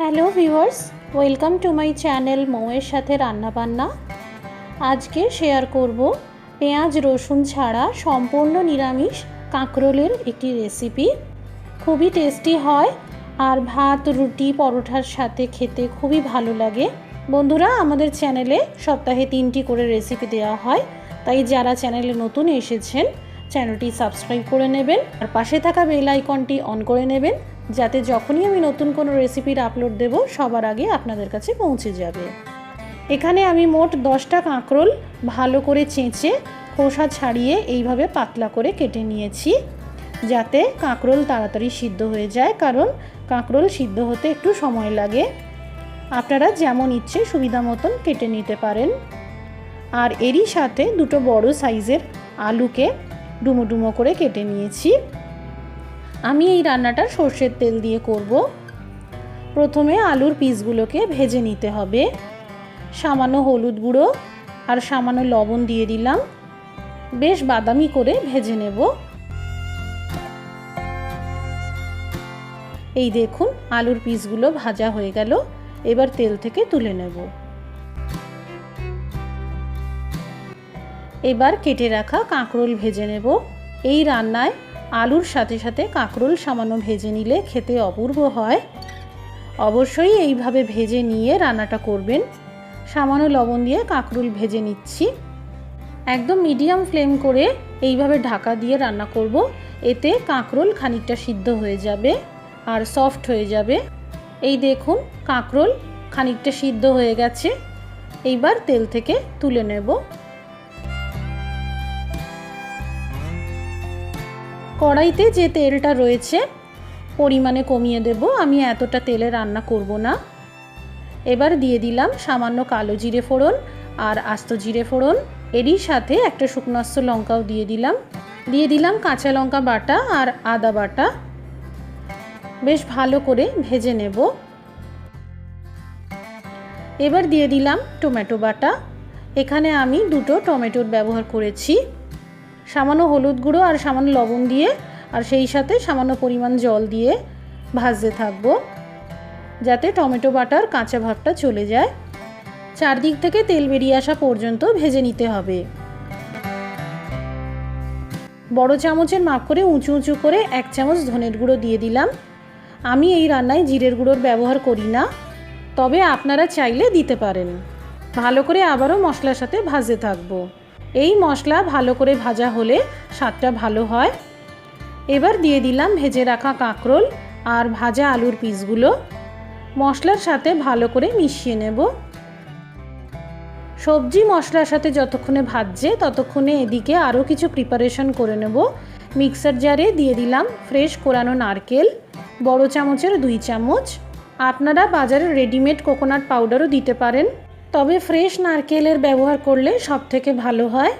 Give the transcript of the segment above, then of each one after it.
Hello viewers, welcome to my channel মৌয়ের সাথে রান্নাবান্না। আজকে শেয়ার করব পেঁয়াজ রসুন ছাড়া সম্পূর্ণ নিরামিষ কাঁকরোলের একটি রেসিপি। খুবই টেস্টি হয় আর ভাত রুটি পরোটার সাথে খেতে খুবই ভালো লাগে। বন্ধুরা, আমাদের চ্যানেলে সপ্তাহে 3টি করে রেসিপি দেওয়া হয়, তাই যারা চ্যানেলে নতুন এসেছেন চ্যানেলটি সাবস্ক্রাইব করে নেবেন আর পাশে থাকা বেল আইকনটি অন করে নেবেন, যাতে যখনই আমি নতুন কোনো রেসিপির আপলোড দেব সবার আগে আপনাদের কাছে পৌঁছে যাবে। এখানে আমি মোট 10টা কাঁকরোল ভালো করে চেঁচে খোসা ছাড়িয়ে এইভাবে পাতলা করে কেটে নিয়েছি, যাতে কাঁকরোল তাড়াতাড়ি সিদ্ধ হয়ে যায়, কারণ কাঁকরোল সিদ্ধ হতে একটু সময় লাগে। আপনারা যেমন ইচ্ছে সুবিধা মতন কেটে নিতে পারেন। আর এরই সাথে দুটো বড় সাইজের আলুকে ডুমো ডুমো করে কেটে নিয়েছি। আমি এই রান্নাটা সর্ষের তেল দিয়ে করব। প্রথমে আলুর পিসগুলোকে ভেজে নিতে হবে। সামান্য হলুদ গুঁড়ো আর সামান্য লবণ দিয়ে দিলাম, বেশ বাদামি করে ভেজে নেব। এই দেখুন, আলুর পিসগুলো ভাজা হয়ে গেল। এবার তেল থেকে তুলে নেব। এবার কেটে রাখা কাঁকরোল ভেজে নেব। এই রান্নায় আলুর সাথে সাথে কাঁকরোল সামান্য ভেজে নিলে খেতে অপূর্ব হয়। অবশ্যই এইভাবে ভেজে নিয়ে রান্নাটা করবেন। সামান্য লবণ দিয়ে কাঁকরোল ভেজে নিচ্ছি। একদম মিডিয়াম ফ্লেম করে এইভাবে ঢাকা দিয়ে রান্না করব। এতে কাঁকরোল খানিকটা সিদ্ধ হয়ে যাবে আর সফট হয়ে যাবে। এই দেখুন, কাঁকরোল খানিকটা সিদ্ধ হয়ে গেছে। এইবার তেল থেকে তুলে নেব। কড়াইতে যে তেলটা রয়েছে পরিমাণে কমিয়ে দেব, আমি এতটা তেলে রান্না করব না। এবার দিয়ে দিলাম সামান্য কালো জিরে ফোড়ন আর আস্ত জিরে ফোড়ন। এরই সাথে একটা শুকনো লঙ্কাও দিয়ে দিলাম কাঁচা লঙ্কা বাটা আর আদা বাটা। বেশ ভালো করে ভেজে নেব। এবার দিয়ে দিলাম টমেটো বাটা। এখানে আমি দুটো টমেটোর ব্যবহার করেছি। সামান্য হলুদ গুঁড়ো আর সামান্য লবণ দিয়ে আর সেই সাথে সামান্য পরিমাণ জল দিয়ে ভাজতে থাকবো, যাতে টমেটো বাটার কাঁচা ভাবটা চলে যায়। চারদিক থেকে তেল বেরিয়ে আসা পর্যন্ত ভেজে নিতে হবে। বড় চামচের মাপ করে উঁচু উঁচু করে 1 চামচ ধনের গুঁড়ো দিয়ে দিলাম। আমি এই রান্নায় জিরের গুঁড়োর ব্যবহার করি না, তবে আপনারা চাইলে দিতে পারেন। ভালো করে আবারও মশলার সাথে ভাজতে থাকবো। এই মশলা ভালো করে ভাজা হলে স্বাদটা ভালো হয়। এবার দিয়ে দিলাম ভেজে রাখা কাঁকরোল আর ভাজা আলুর পিসগুলো। মশলার সাথে ভালো করে মিশিয়ে নেব। সবজি মশলার সাথে যতক্ষণে ভাজছে ততক্ষণে এদিকে আরও কিছু প্রিপারেশন করে নেব। মিক্সার জারে দিয়ে দিলাম ফ্রেশ কোরানো নারকেল, বড় চামচের 2 চামচ। আপনারা বাজারে রেডিমেড কোকোনাট পাউডারও দিতে পারেন, তবে ফ্রেশ নারকেলের ব্যবহার করলে সব থেকে ভালো হয়।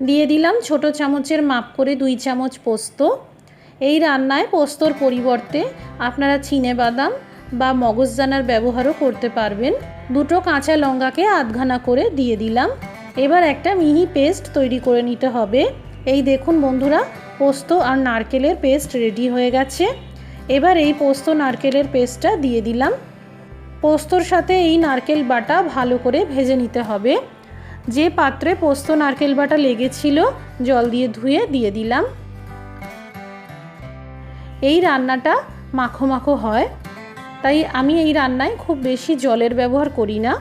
দিয়ে দিলাম ছোট চামচের মাপ করে 2 চামচ পোস্ত। এই রান্নায় পোস্তর পরিবর্তে আপনারা চিনেবাদাম বা মগজদানার ব্যবহারও করতে পারবেন। দুটো কাঁচা লঙ্কাকে আধখানা করে দিয়ে দিলাম। এবার একটা মিহি পেস্ট তৈরি করে নিতে হবে। এই দেখুন বন্ধুরা, পোস্ত আর নারকেলের পেস্ট রেডি হয়ে গেছে। এবার এই পোস্ত নারকেলের পেস্টটা দিয়ে দিলাম। পোস্তর সাথে এই নারকেল বাটা ভালো করে ভেজে নিতে হবে। যে পাত্রে পোস্ত নারকেল বাটা লেগেছিল জল দিয়ে ধুয়ে দিয়ে দিলাম। এই রান্নাটা মাখো মাখো হয়, তাই আমি এই রান্নায় খুব বেশি জলের ব্যবহার করি না।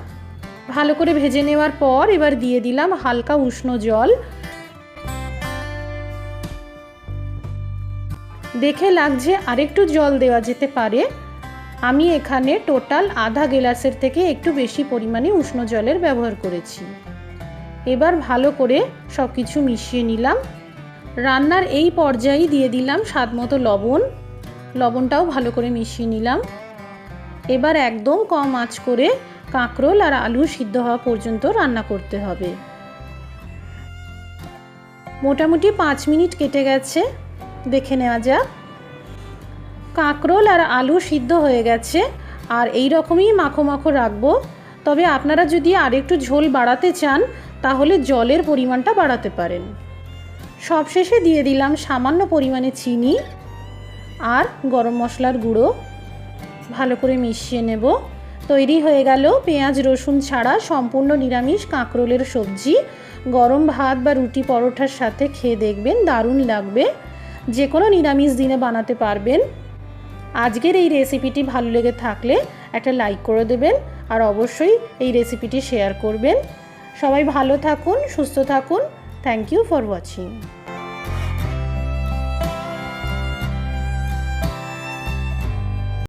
ভালো করে ভেজে নেওয়ার পর এবার দিয়ে দিলাম হালকা উষ্ণ জল। দেখে লাগছে আরেকটু জল দেওয়া যেতে পারে। আমি এখানে টোটাল আধা গ্লাসের থেকে একটু বেশি পরিমাণে উষ্ণ জলের ব্যবহার করেছি। এবার ভালো করে সব কিছু মিশিয়ে নিলাম। রান্নার এই পর্যায়ে দিয়ে দিলাম স্বাদ মতো লবণ। লবণটাও ভালো করে মিশিয়ে নিলাম। এবার একদম কম আঁচ করে কাঁকরোল আর আলু সিদ্ধ হওয়া পর্যন্ত রান্না করতে হবে। মোটামুটি 5 মিনিট কেটে গেছে, দেখে নেওয়া যাক। কাঁকরোল আর আলু সিদ্ধ হয়ে গেছে আর এই রকমই মাখো মাখো রাখবো। তবে আপনারা যদি আরেকটু ঝোল বাড়াতে চান তাহলে জলের পরিমাণটা বাড়াতে পারেন। সবশেষে দিয়ে দিলাম সামান্য পরিমাণে চিনি আর গরম মশলার গুঁড়ো। ভালো করে মিশিয়ে নেব। তৈরি হয়ে গেল পেঁয়াজ রসুন ছাড়া সম্পূর্ণ নিরামিষ কাঁকরোলের সবজি। গরম ভাত বা রুটি পরোটার সাথে খেয়ে দেখবেন, দারুণ লাগবে। যে কোনো নিরামিষ দিনে বানাতে পারবেন। আজকের এই রেসিপিটি ভালো লেগে থাকলে একটা লাইক করে দেবেন আর অবশ্যই এই রেসিপিটি শেয়ার করবেন। সবাই ভালো থাকুন, সুস্থ থাকুন। Thank you for watching.